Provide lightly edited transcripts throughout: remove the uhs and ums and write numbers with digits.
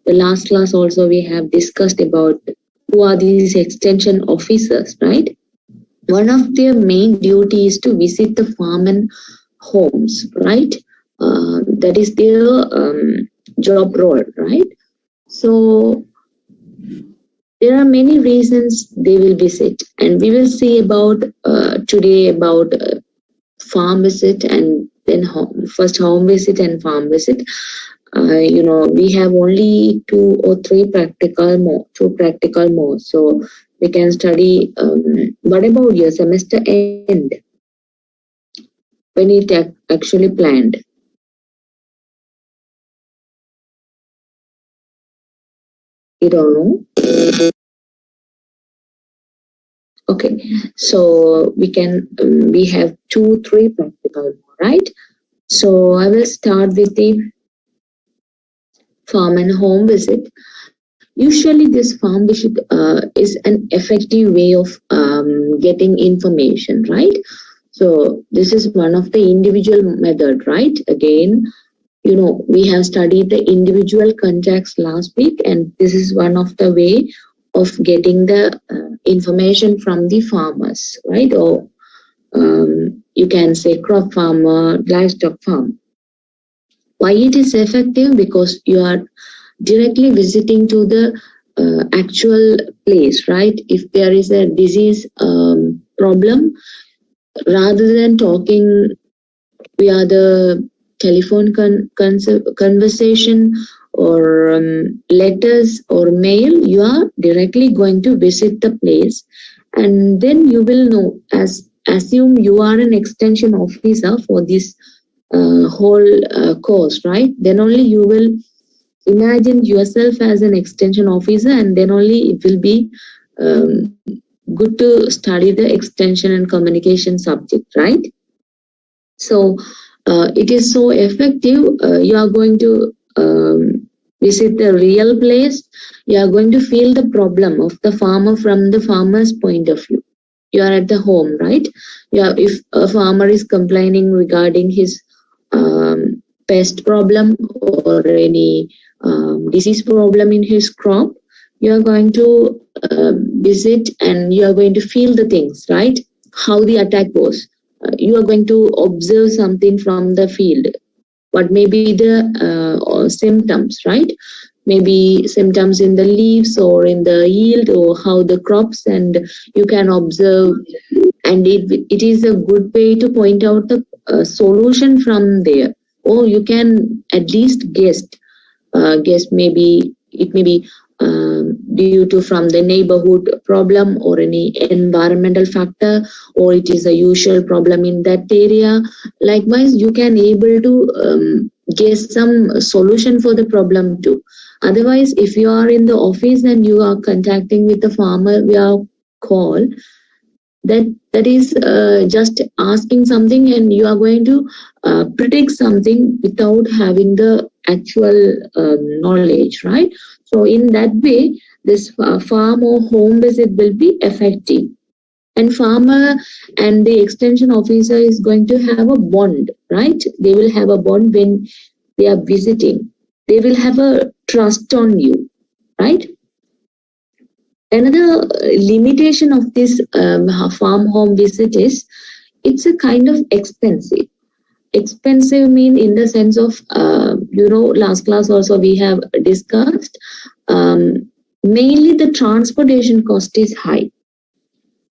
The last class also we have discussed about who are these extension officers, right? One of their main duty is to visit the farm and homes, right? That is their job role, right? So there are many reasons they will visit, and we will see about today about farm visit and then home, first home visit and farm visit. We have only two practical more. So we can study. What about your semester end? When it actually planned? You don't know? Okay, so we have 2-3 practical, right? So I will start with the farm and home visit. Usually this farm visit is an effective way of getting information, right? So this is one of the individual method, right? Again, we have studied the individual contacts last week, and this is one of the way of getting the information from the farmers, right? Or you can say crop farmer, livestock farm. Why it is effective? Because you are directly visiting to the actual place, right? If there is a disease problem, rather than talking via the telephone conversation or letters or mail, you are directly going to visit the place, and then you will know. Assume you are an extension officer for this whole course, right? Then only you will imagine yourself as an extension officer, and then only it will be good to study the extension and communication subject, right? So it is so effective. You are going to visit the real place. You are going to feel the problem of the farmer from the farmer's point of view. You are at the home, right? Yeah. If a farmer is complaining regarding his pest problem or any disease problem in his crop, you are going to visit and you are going to feel the things, right? How the attack was. You are going to observe something from the field. What may be the symptoms, right? Maybe symptoms in the leaves or in the yield or how the crops, and you can observe, and it is a good way to point out the solution from there. Or you can at least guess maybe it may be due to from the neighborhood problem or any environmental factor, or it is a usual problem in that area. Likewise, you can able to guess some solution for the problem too. Otherwise, if you are in the office and you are contacting with the farmer via call, that is just asking something, and you are going to predict something without having the actual knowledge, right? So in that way, this farm or home visit will be effective. And farmer and the extension officer is going to have a bond, right? They will have a bond when they are visiting. They will have a trust on you, right? Another limitation of this farm home visit is it's a kind of expensive. Expensive mean in the sense of, last class also we have discussed, mainly the transportation cost is high.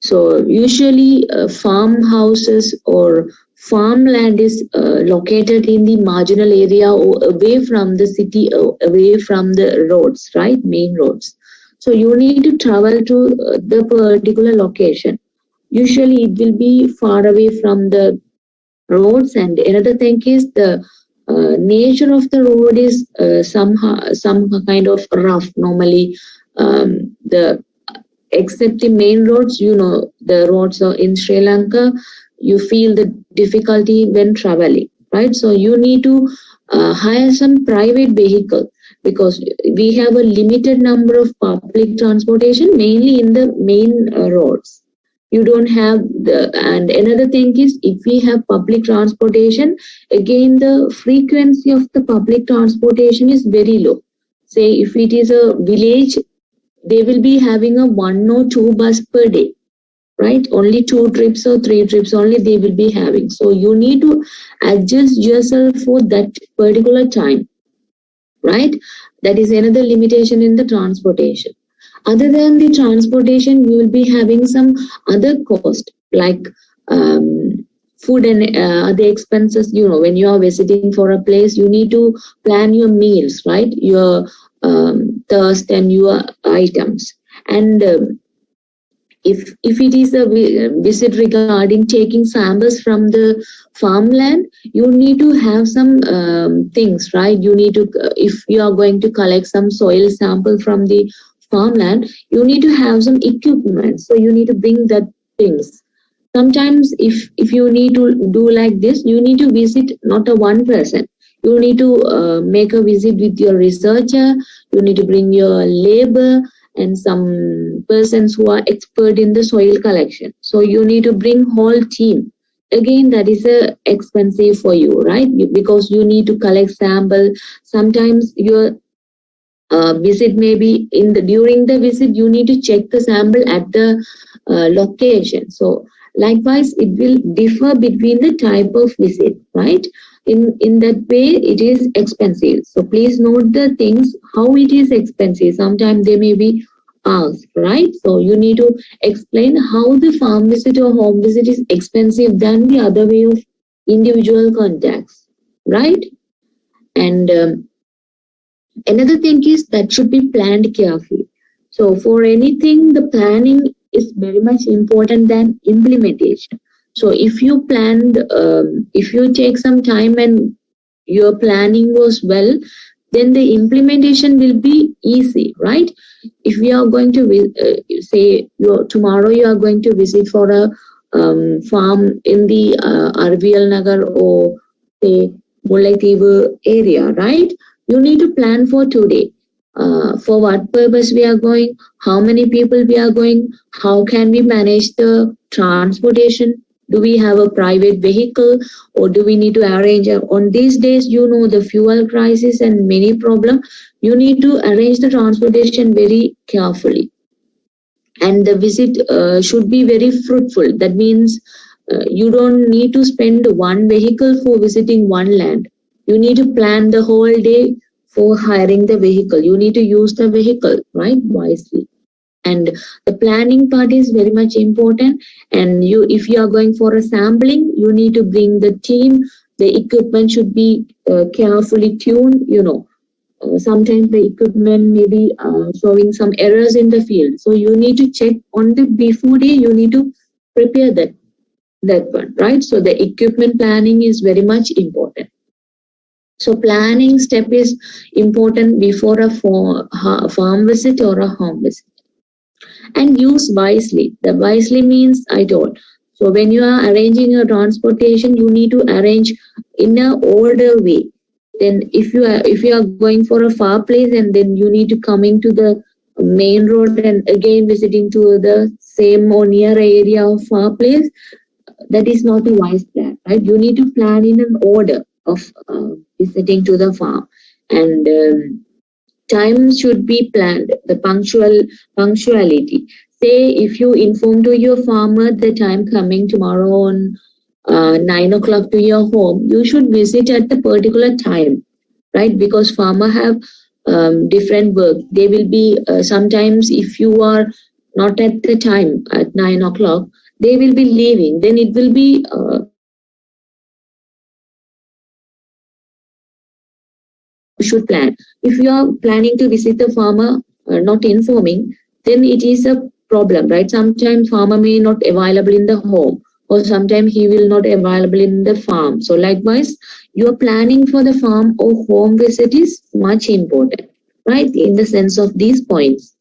So usually farmhouses or farmland is located in the marginal area or away from the city, or away from the roads, right? Main roads. So you need to travel to the particular location. Usually it will be far away from the roads, and another thing is the nature of the road is some kind of rough. Normally, except the main roads, the roads are in Sri Lanka, you feel the difficulty when traveling, right? So you need to hire some private vehicle, because we have a limited number of public transportation, mainly in the main roads. You don't have and another thing is, if we have public transportation, again the frequency of the public transportation is very low. Say if it is a village, they will be having a 1 or 2 bus per day, right? Only 2 trips or 3 trips only they will be having. So you need to adjust yourself for that particular time, right? That is another limitation in the transportation. Other than the transportation, you will be having some other cost like food and other expenses. When you are visiting for a place, you need to plan your meals, right? Your thirst and your items. And if it is a visit regarding taking samples from the farmland, you need to have some things, right? You need to, if you are going to collect some soil sample from the farmland, you need to have some equipment, so you need to bring that things. Sometimes if you need to do like this, you need to visit not a one person. You need to make a visit with your researcher. You need to bring your labor and some persons who are expert in the soil collection. So you need to bring whole team. Again, that is expensive for you, right? Because you need to collect sample. Sometimes your visit maybe in the during the visit you need to check the sample at the location. So likewise it will differ between the type of visit, right? In that way it is expensive. So please note the things how it is expensive. Sometimes they may be asked, right? So you need to explain how the farm visit or home visit is expensive than the other way of individual contacts, right? And another thing is that should be planned carefully. So for anything, the planning is very much important than implementation. So if you take some time and your planning was well, then the implementation will be easy, right? If we are going to say tomorrow you are going to visit for a farm in the Arvial Nagar or say Mullaitivu area, right? You need to plan for today. For what purpose we are going, how many people we are going, how can we manage the transportation, do we have a private vehicle or do we need to arrange on these days, the fuel crisis and many problem, you need to arrange the transportation very carefully. And the visit should be very fruitful. That means you don't need to spend one vehicle for visiting one land. You need to plan the whole day for hiring the vehicle. You need to use the vehicle, right, wisely. And the planning part is very much important. And if you are going for a sampling, you need to bring the team. The equipment should be carefully tuned. Sometimes the equipment may be showing some errors in the field, so you need to check on the before day. You need to prepare that one, right? So the equipment planning is very much important. So planning step is important before a farm visit or a home visit. And use wisely. The wisely means I told. So when you are arranging your transportation, you need to arrange in a order way. Then if you are going for a far place and then you need to coming to the main road and again visiting to the same or near area of far place, that is not a wise plan, right? You need to plan in an order of visiting to the farm. And time should be planned. The punctuality. Say if you inform to your farmer the time coming tomorrow on 9 o'clock to your home, you should visit at the particular time, right? Because farmer have different work. They will be sometimes if you are not at the time at 9 o'clock, they will be leaving. Then it will be should plan. If you are planning to visit the farmer not informing, then it is a problem, right? Sometimes farmer may not available in the home, or sometimes he will not available in the farm. So likewise, your planning for the farm or home visit is much important, right? In the sense of these points.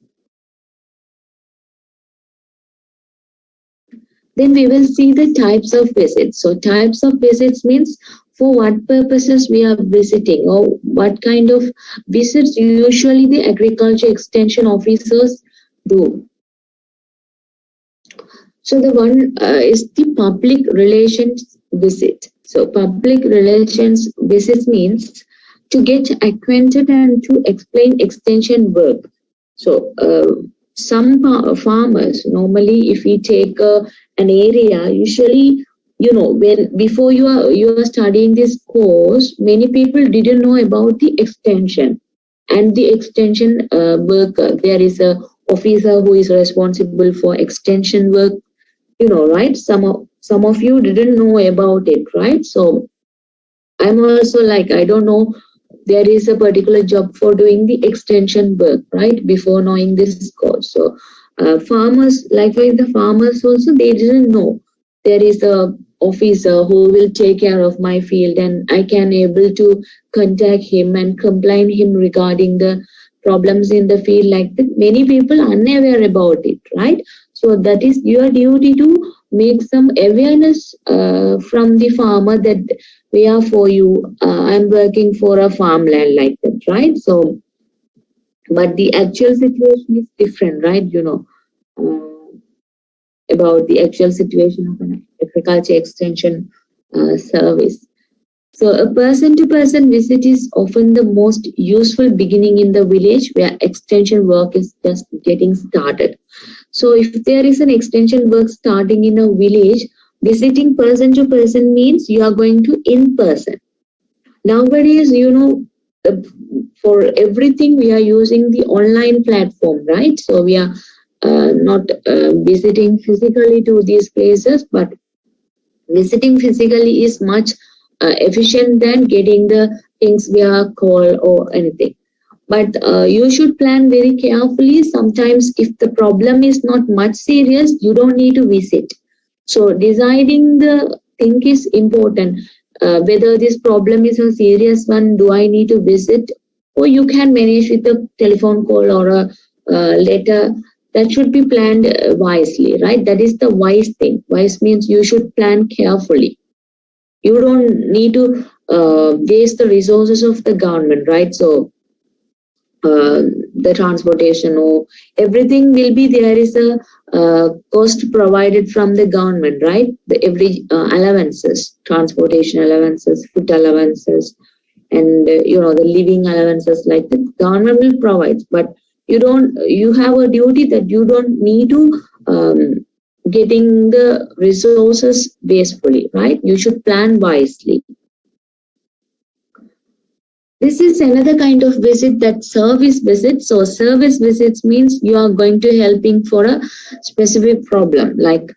Then we will see the types of visits. So types of visits means for what purposes we are visiting or what kind of visits usually the agriculture extension officers do. So the one is the public relations visit. So public relations visit means to get acquainted and to explain extension work. So some farmers normally, if we take an area, usually when before you are studying this course, many people didn't know about the extension and the extension worker. There is a officer who is responsible for extension work. Right? Some of you didn't know about it, right? So I'm also like, I don't know, there is a particular job for doing the extension work, right? Before knowing this course. So farmers, likewise the farmers also, they didn't know there is a officer who will take care of my field and I can able to contact him and complain him regarding the problems in the field like that. Many people are unaware about it, right? So that is your duty to make some awareness from the farmer that we are for you. I'm working for a farmland like that, right? So, but the actual situation is different, right? About the actual situation of an agriculture extension service. So, a person to person visit is often the most useful beginning in the village where extension work is just getting started. So, if there is an extension work starting in a village, visiting person to person means you are going to in person. Nowadays, uh, for everything we are using the online platform, right? So we are not visiting physically to these places, but visiting physically is much efficient than getting the things via call or anything. But you should plan very carefully. Sometimes if the problem is not much serious, you don't need to visit. So deciding the thing is important. Whether this problem is a serious one, do I need to visit? Or you can manage with a telephone call or a letter. That should be planned wisely, right? That is the wise thing. Wise means you should plan carefully. You don't need to waste the resources of the government, right? So the transportation or everything will be, there is a cost provided from the government, right? Every allowances, transportation allowances, food allowances, and the living allowances, like the government will provide. But you have a duty that you don't need to getting the resources wastefully, right? You should plan wisely. This is another kind of visit, that service visit. So service visits means you are going to helping for a specific problem. Like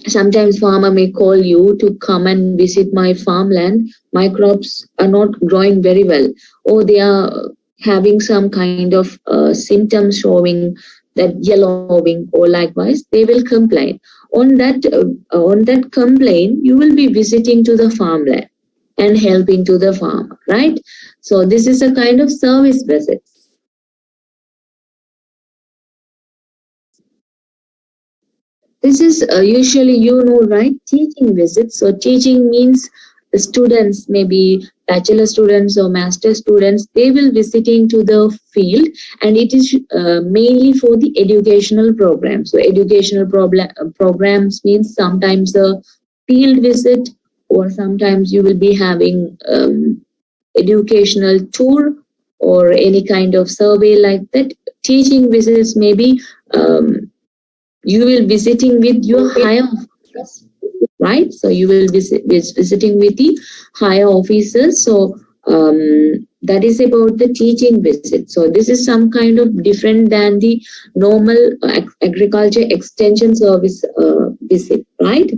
sometimes farmer may call you to come and visit my farmland. My crops are not growing very well, or they are having some kind of symptoms showing that yellowing, or likewise they will complain. On that complaint, you will be visiting to the farmland and helping to the farmer, right? So this is a kind of service visit. This is usually, right, teaching visits. So teaching means the students, maybe bachelor students or master students, they will visiting to the field, and it is mainly for the educational programs. So educational programs means sometimes a field visit, or sometimes you will be having educational tour or any kind of survey like that. Teaching visits maybe you will visiting with your higher officers, right? So you will be visiting with the higher officers. So that is about the teaching visit. So this is some kind of different than the normal agriculture extension service visit, right?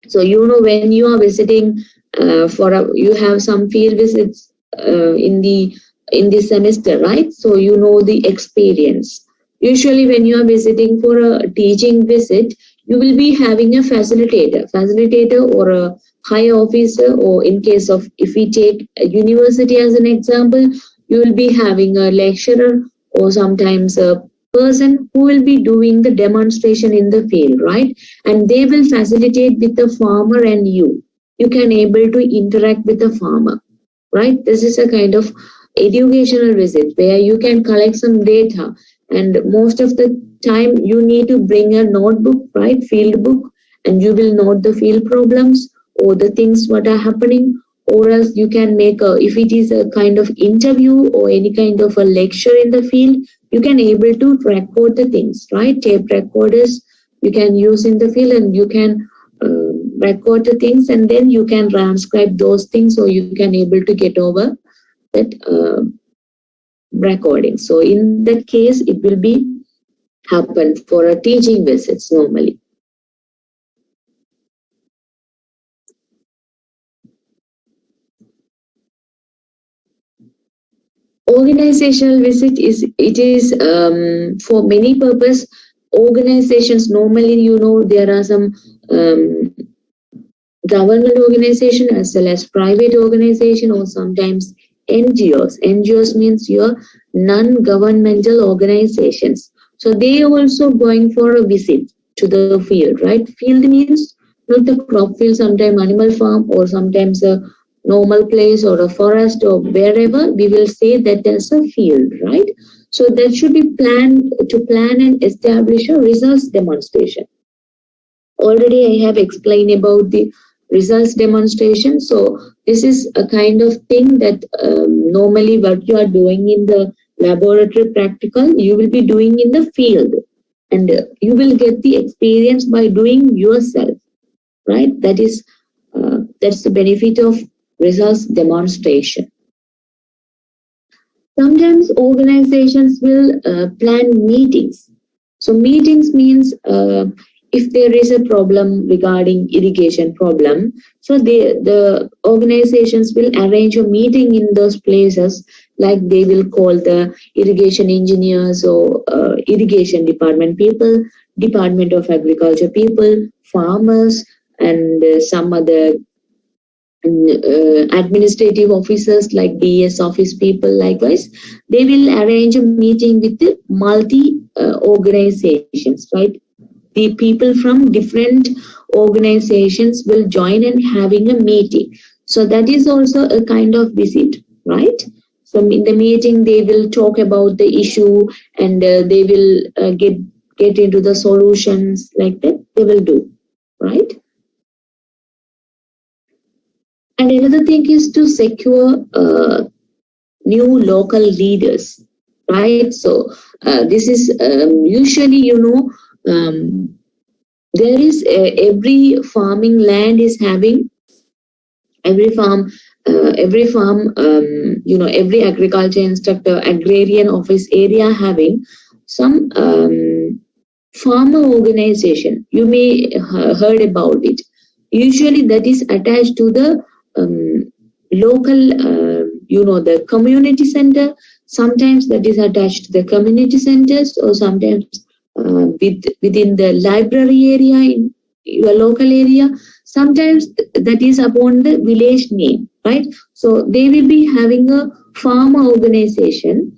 So when you are visiting you have some field visits in the semester, right? So the experience. Usually when you are visiting for a teaching visit, you will be having a facilitator or a high officer, or in case of, if we take a university as an example, you will be having a lecturer, or sometimes a person who will be doing the demonstration in the field, right? And they will facilitate with the farmer, and you can able to interact with the farmer, right? This is a kind of educational visit where you can collect some data, and most of the time you need to bring a notebook, right? Field book, and you will note the field problems or the things what are happening, or else you can make if it is a kind of interview or any kind of a lecture in the field, you can able to record the things, right? Tape recorders you can use in the field, and you can record the things, and then you can transcribe those things, or you can able to get over that recording. So in that case, it will be happen for a teaching visits normally. Organizational visit is for many purpose. Organizations normally, there are some um, government organization as well as private organization, or sometimes NGOs. NGOs means your non-governmental organizations. So they also going for a visit to the field, right? Field means not the crop field, sometimes animal farm, or sometimes a normal place or a forest or wherever. We will say that as a field, right? So that should be planned to plan and establish a results demonstration. Already I have explained about the results demonstration. So this is a kind of thing that normally what you are doing in the laboratory practical, you will be doing in the field, and you will get the experience by doing yourself, right? That's the benefit of results demonstration. Sometimes organizations will plan meetings. So meetings means if there is a problem regarding irrigation problem, so the organizations will arrange a meeting in those places, like they will call the irrigation engineers or irrigation department people, Department of Agriculture people, farmers, and some other administrative officers like DS office people. Likewise, they will arrange a meeting with the multi organizations, right? The people from different organizations will join and having a meeting. So that is also a kind of visit, right? So in the meeting they will talk about the issue, and they will get into the solutions, like that they will do, right? And another thing is to secure new local leaders, right? So this is usually, there is every farming land is having, every farm, every agriculture instructor, agrarian office area having some farmer organization. You may heard about it. Usually that is attached to the local, the community center. Sometimes that is attached to the community centers, or sometimes within the library area in your local area. Sometimes that is upon the village name, right? So they will be having a farmer organization.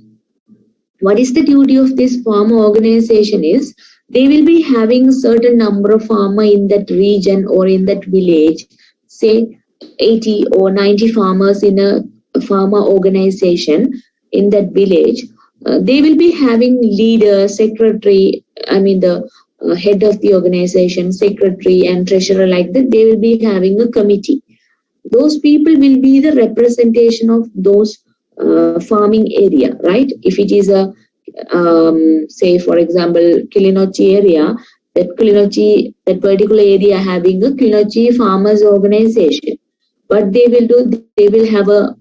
What is the duty of this farmer organization is, they will be having a certain number of farmer in that region or in that village, say 80 or 90 farmers in a farmer organization in that village. They will be having leader, secretary, the head of the organization, secretary and treasurer, like that. They will be having a committee. Those people will be the representation of those farming area, right? If it is a say for example Kilinochchi area, that particular area having a Kilinochchi farmers organization, what they will do, they will have a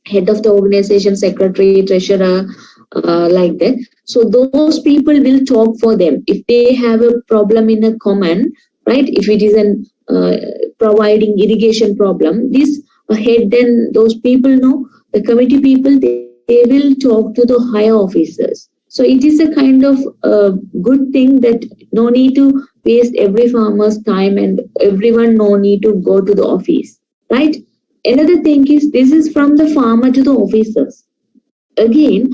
head of the organization, secretary, treasurer, like that. So those people will talk for them if they have a problem in a common, right? If it is an providing irrigation problem, this head, then those people know, the committee people, they will talk to the higher officers. So it is a kind of good thing that no need to waste every farmer's time, and everyone no need to go to the office, right? Another thing is, this is from the farmer to the officers. Again,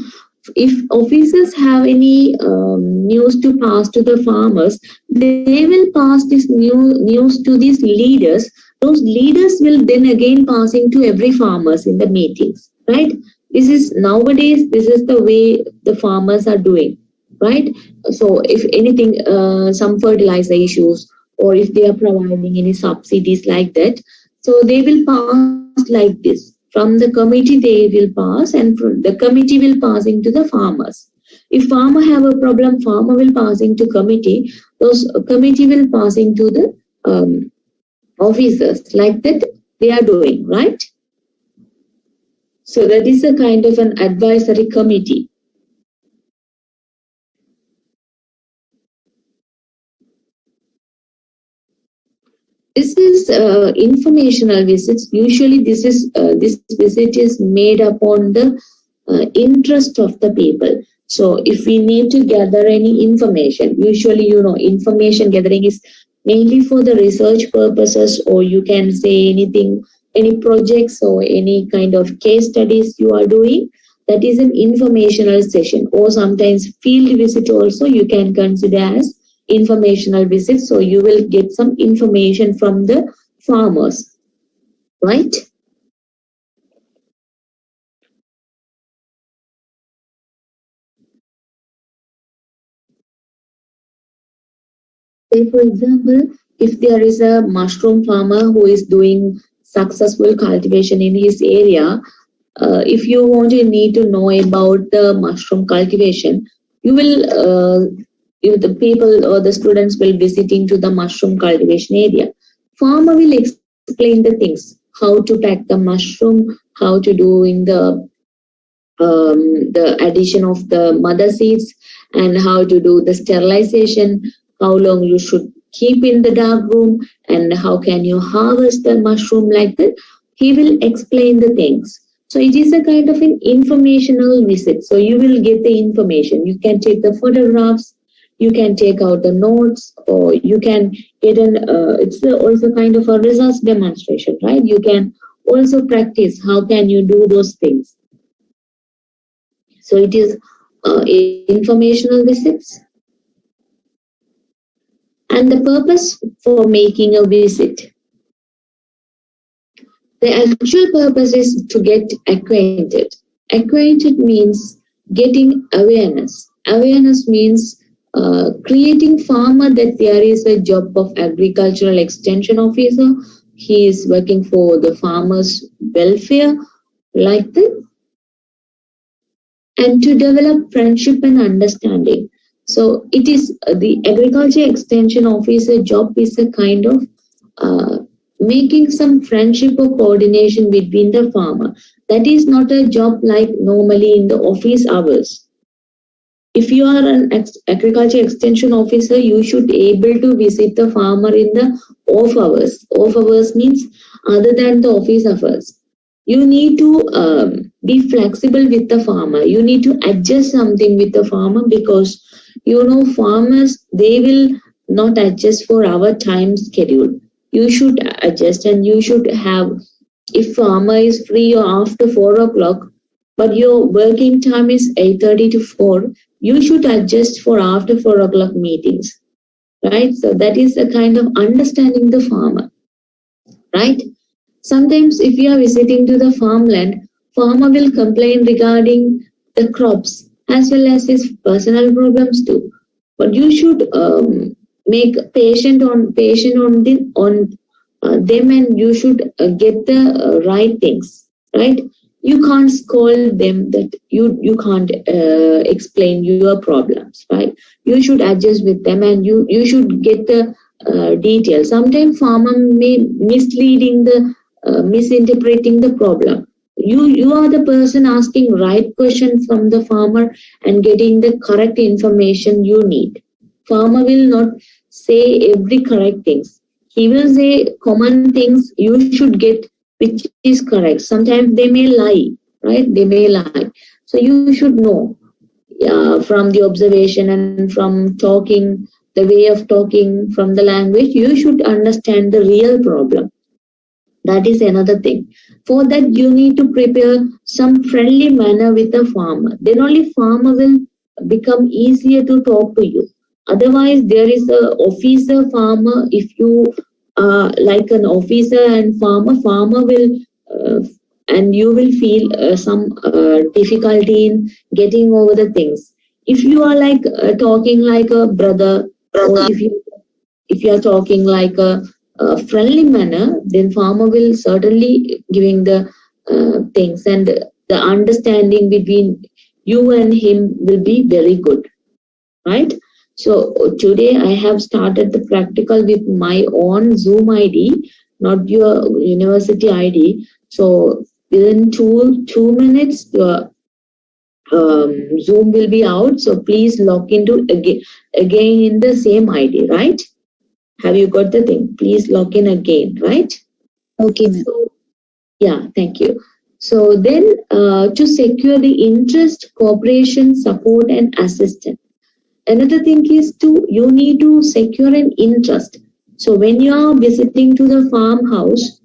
if officers have any news to pass to the farmers, they will pass this news to these leaders. Those leaders will then again passing to every farmers in the meetings, right? This is nowadays, this is the way the farmers are doing, right? So if anything, some fertilizer issues, or if they are providing any subsidies like that, so they will pass passed like this. From the committee they will pass, and from the committee will passing to the farmers. If farmer have a problem, farmer will passing to committee. Those committee will passing to the officers. Like that they are doing, right? So that is a kind of an advisory committee. This is informational visits. Usually, this visit is made upon the interest of the people. So, if we need to gather any information, usually information gathering is mainly for the research purposes, or you can say anything, any projects or any kind of case studies you are doing. That is an informational session, or sometimes field visit also you can consider as informational visit. So you will get some information from the farmers, right? Say for example, if there is a mushroom farmer who is doing successful cultivation in his area, if you want to need to know about the mushroom cultivation, you will if the people or the students will visiting to the mushroom cultivation area, farmer will explain the things, how to pack the mushroom, how to do in the addition of the mother seeds, and how to do the sterilization, how long you should keep in the dark room, and how can you harvest the mushroom. Like that he will explain the things. So it is a kind of an informational visit. So you will get the information, you can take the photographs, you can take out the notes, or you can get an it's also kind of a results demonstration, right? You can also practice how can you do those things. So it is informational visits. And the purpose for making a visit. The actual purpose is to get acquainted. Acquainted means getting awareness. Awareness means creating farmer that there is a job of agricultural extension officer. He is working for the farmers' welfare, like that, and to develop friendship and understanding. So it is the agriculture extension officer job is a kind of uh, making some friendship or coordination between the farmer. That is not a job like normally in the office hours. If you are an agriculture extension officer, you should able to visit the farmer in the off hours. Off hours means other than the office hours. You need to be flexible with the farmer. You need to adjust something with the farmer, because farmers, they will not adjust for our time schedule. You should adjust, and you should have, if farmer is free or after 4 o'clock, but your working time is 8:30 to 4, you should adjust for after 4 o'clock meetings, right? So that is a kind of understanding the farmer, right? Sometimes if you are visiting to the farmland, farmer will complain regarding the crops as well as his personal problems too. But you should make patient on them, and you should get the right things, right? You can't scold them that you can't explain your problems, right? You should adjust with them, and you should get the details. Sometimes farmer may misleading the misinterpreting the problem. You are the person asking right question from the farmer and getting the correct information you need. Farmer will not say every correct things. He will say common things you should get, which is correct. Sometimes they may lie, right? They may lie. So you should know from the observation and from talking, the way of talking, from the language, you should understand the real problem. That is another thing. For that, you need to prepare some friendly manner with the farmer. Then only farmer will become easier to talk to you. Otherwise, there is a officer farmer. If you like an officer and farmer will and you will feel some difficulty in getting over the things. If you are like talking like a brother, or if you are talking like a friendly manner, then farmer will certainly giving the things, and the understanding between you and him will be very good, right? So today I have started the practical with my own Zoom ID, not your university ID. So within two minutes, your Zoom will be out. So please log into again in the same ID, right? Have you got the thing? Please log in again, right? Okay, ma'am. So, yeah, thank you. So then, to secure the interest, cooperation, support, and assistance. Another thing is you need to secure an interest. So when you are visiting to the farmhouse,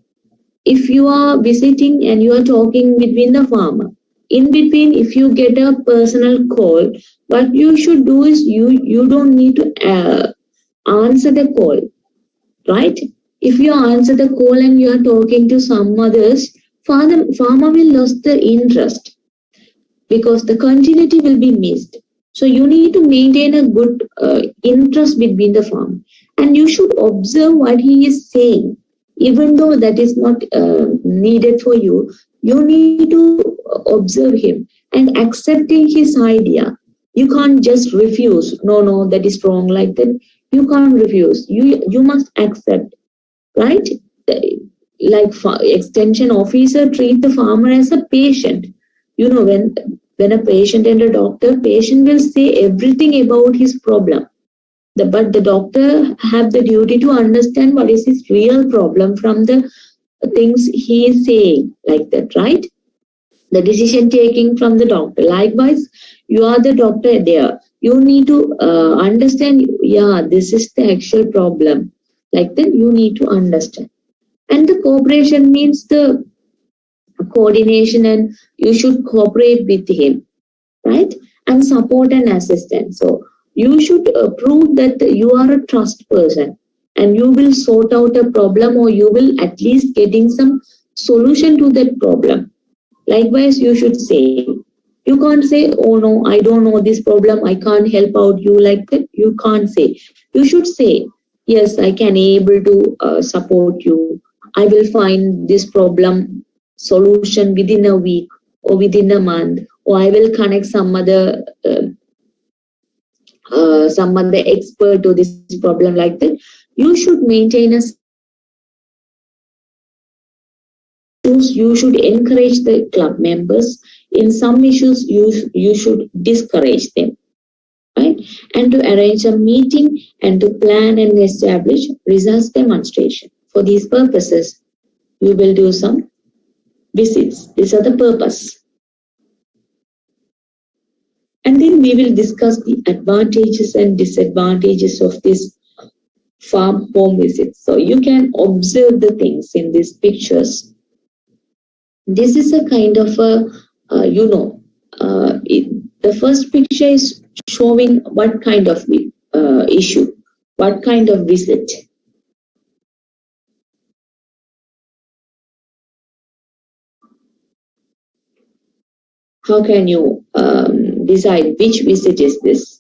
if you are visiting and you are talking between the farmer, in between, if you get a personal call, what you should do is you don't need to answer the call, right? If you answer the call and you are talking to some others, farmer will lose the interest because the continuity will be missed. So you need to maintain a good interest between the farm, and you should observe what he is saying, even though that is not needed for you. You need to observe him and accepting his idea. You can't just refuse. No, no, that is wrong. Like that, you can't refuse. You must accept, right? Like extension officer treat the farmer as a patient. You know, when a patient and a doctor, patient will say everything about his problem. But the doctor have the duty to understand what is his real problem from the things he is saying, like that, right? The decision taking from the doctor. Likewise, you are the doctor there. You need to understand, yeah, this is the actual problem. Like that, you need to understand. And the cooperation means the coordination, and you should cooperate with him, right? And support and assistance. So you should prove that you are a trust person and you will sort out a problem, or you will at least getting some solution to that problem. Likewise, you should say, you can't say, oh no, I don't know this problem, I can't help out you, like that. You can't say. You should say, yes, I can able to support you. I will find this problem solution within a week or within a month, or I will connect some other expert to this problem, like that. You should maintain a you should encourage the club members. In some issues, you should discourage them, right? And to arrange a meeting and to plan and establish results demonstration. For these purposes, you will do some visits. These are the purpose. And then we will discuss the advantages and disadvantages of this farm home visits. So you can observe the things in these pictures. This is a kind of a, the first picture is showing what kind of issue, what kind of visit. How can you decide which visit is this?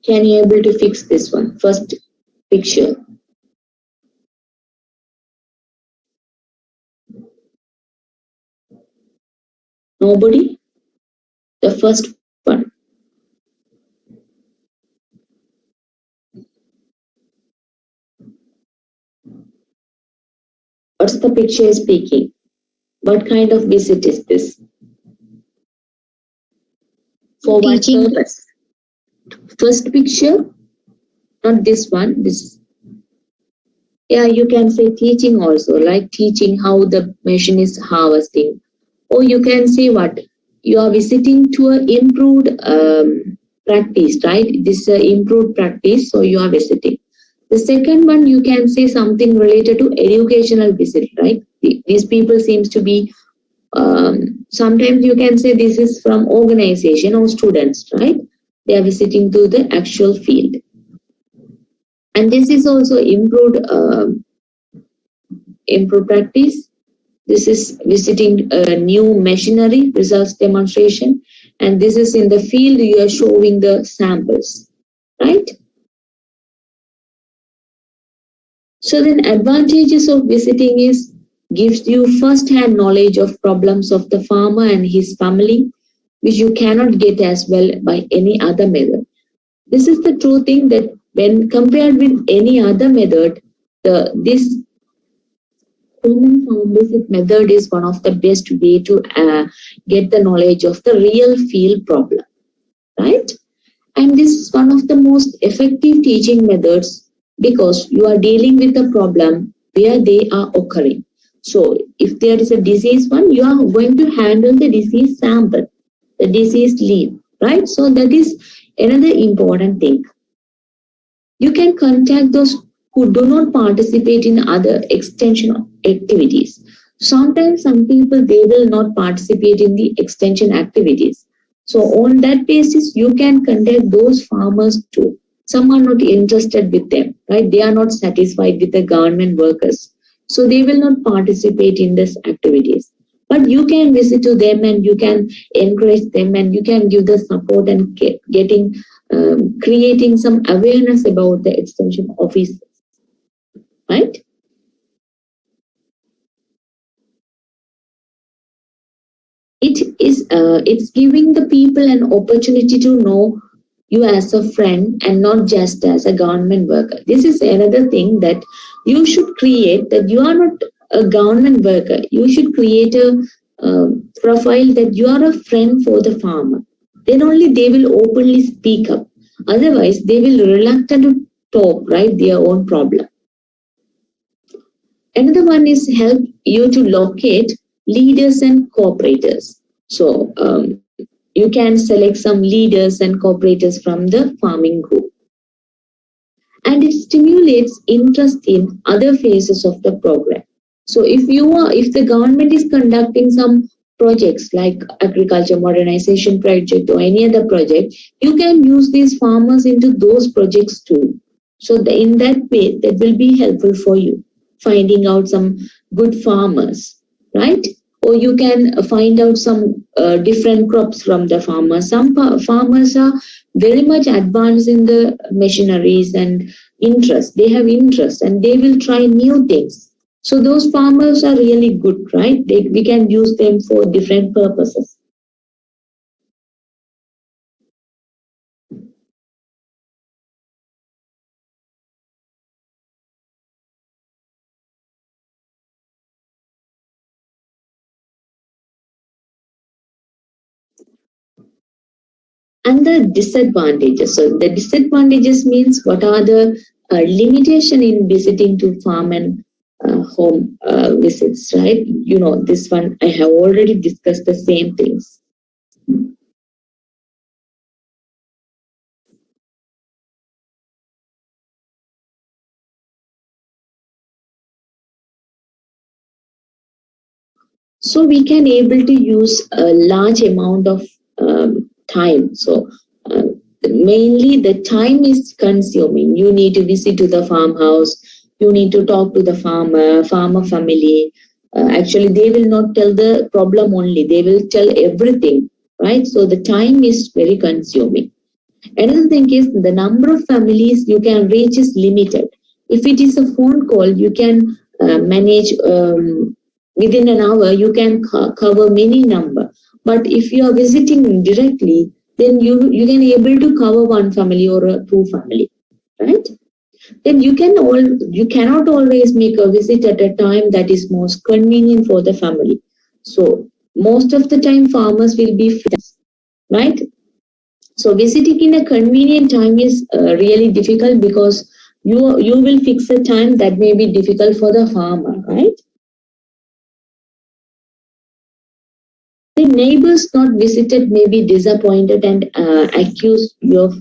Can you able to fix this one? First picture. Nobody? The first one. What's the picture speaking? What kind of visit is this? For what purpose? First picture, not this one. This, yeah, you can say teaching also, like teaching how the machine is harvesting. Or you can say what? You are visiting to a improved practice, right? This is improved practice, so you are visiting. The second one, you can say something related to educational visit, right? These people seems to be, sometimes you can say this is from organization or students, right? They are visiting to the actual field. And this is also improved improve practice. This is visiting a new machinery results demonstration. And this is in the field you are showing the samples, right? So then advantages of visiting is gives you first-hand knowledge of problems of the farmer and his family, which you cannot get as well by any other method. This is the true thing that when compared with any other method, this human farm visit method is one of the best way to get the knowledge of the real field problem, right? And this is one of the most effective teaching methods because you are dealing with the problem where they are occurring. So if there is a disease one, you are going to handle the disease sample, the disease leaf, right? So that is another important thing. You can contact those who do not participate in other extension activities. Sometimes some people, they will not participate in the extension activities. So on that basis, you can contact those farmers too. Some are not interested with them, right? They are not satisfied with the government workers. So they will not participate in these activities. But you can visit to them and you can encourage them and you can give the support and getting creating some awareness about the extension office, right? It's giving the people an opportunity to know you as a friend and not just as a government worker. This is another thing that you should create, that you are not a government worker. You should create a profile that you are a friend for the farmer. Then only they will openly speak up. Otherwise, they will reluctant to talk, right, their own problem. Another one is help you to locate leaders and cooperators. So you can select some leaders and cooperators from the farming group. And it stimulates interest in other phases of the program. So if the government is conducting some projects like agriculture modernization project or any other project, you can use these farmers into those projects too. So in that way, that will be helpful for you, finding out some good farmers, right? Or you can find out some different crops from the farmers. Some farmers are very much advanced in the machineries and interest. They have interest and they will try new things. So those farmers are really good, right? We can use them for different purposes. And the disadvantages. So the disadvantages means what are the limitation in visiting to farm and home visits, right? You know, this one I have already discussed the same things. So we can able to use a large amount of time. So uh, mainly the time is consuming. You need to visit to the farmhouse. You need to talk to the farmer family. Actually, they will not tell the problem only. They will tell everything, right? So the time is very consuming. Another thing is the number of families you can reach is limited. If it is a phone call, you can manage within an hour. You can cover many number. But if you are visiting directly, then you can able to cover one family or two family, right? Then you cannot always make a visit at a time that is most convenient for the family. So most of the time farmers will be free, right? So visiting in a convenient time is really difficult because you will fix a time that may be difficult for the farmer, right? The neighbors not visited may be disappointed and accuse you of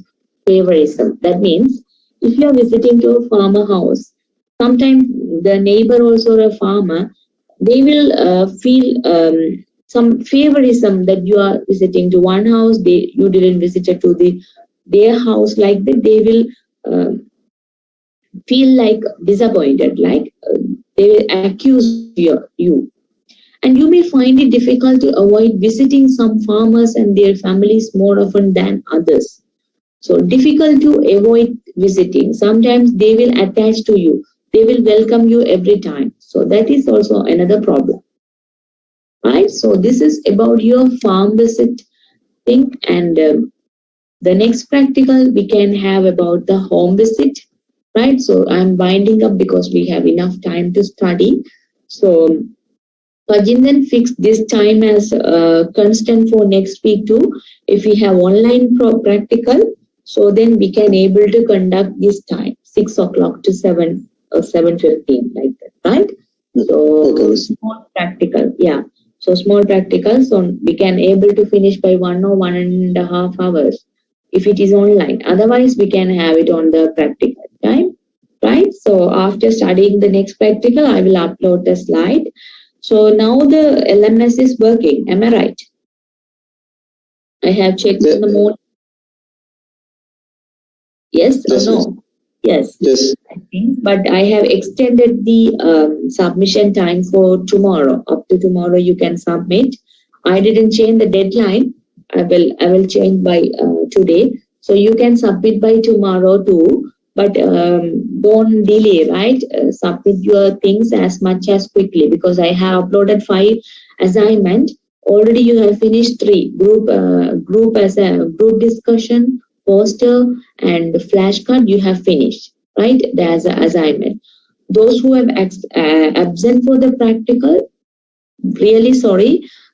favorism. That means if you are visiting to a farmer house, sometimes the neighbor also a farmer, they will feel some favorism that you are visiting to one house, you didn't visit it to their house, like that they will feel like disappointed, like they will accuse you. And you may find it difficult to avoid visiting some farmers and their families more often than others. So difficult to avoid visiting. Sometimes they will attach to you. They will welcome you every time. So that is also another problem. Right? So this is about your farm visit thing. And the next practical we can have about the home visit. Right? So I'm winding up because we have enough time to study. So Then fix this time as constant for next week too. If we have online practical, so then we can able to conduct this time 6 o'clock to 7 or 7:15 like that, right? So small practical, yeah. So small practical, so we can able to finish by 1 or 1.5 hours if it is online. Otherwise, we can have it on the practical time, right? So after studying the next practical, I will upload the slide. So now the LMS is working. Am I right? I have checked in the morning. Yes or no? Yes. Yes. I think, but I have extended the submission time for tomorrow. Up to tomorrow, you can submit. I didn't change the deadline. I will change by today. So you can submit by tomorrow too. But don't delay, right? Submit your things as much as quickly because I have uploaded 5 assignment. Already you have finished 3 group as a group discussion, poster, and flashcard. You have finished, right? As an assignment. Those who have absent for the practical, really sorry,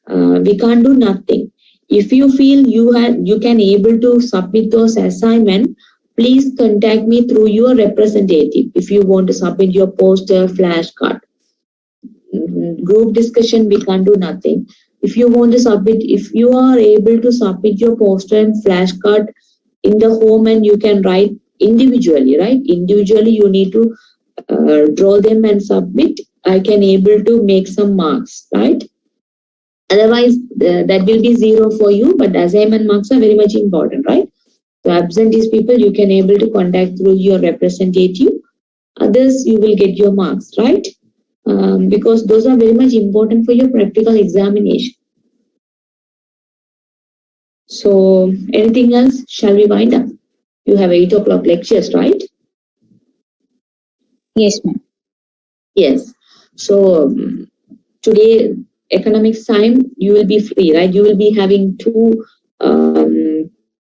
we can't do nothing. If you feel you can able to submit those assignment, please contact me through your representative if you want to submit your poster, flashcard. Group discussion, we can't do nothing. If you want to submit, if you are able to submit your poster and flashcard in the home, and you can write individually, right? Individually you need to draw them and submit. I can able to make some marks, right? Otherwise that will be 0 for you, but assignment marks are very much important, right? So absentee people you can able to contact through your representative. Others you will get your marks, right? Because those are very much important for your practical examination. So anything else? Shall we wind up? You have 8 o'clock lectures, right? Yes, ma'am. Yes. So today, economics time, you will be free, right? You will be having 2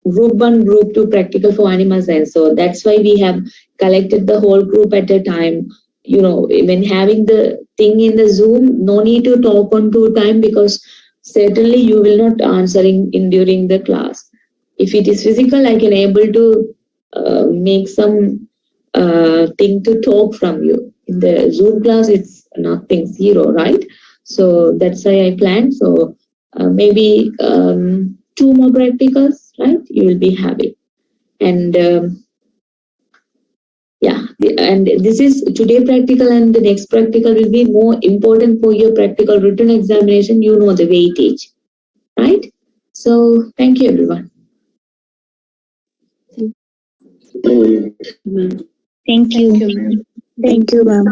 group 1, group 2 practical for animal science. So that's why we have collected the whole group at a time. You know, when having the thing in the Zoom, no need to talk on 2 time because certainly you will not answering in during the class. If it is physical, I can able to make some thing to talk from you. In the Zoom class, it's nothing, 0, right? So that's why I planned. So maybe 2 more practicals, right? You will be having. And and this is today practical, and the next practical will be more important for your practical written examination. You know the weightage, right? So thank you, everyone. Thank you. Thank you, ma'am. Thank you, ma'am.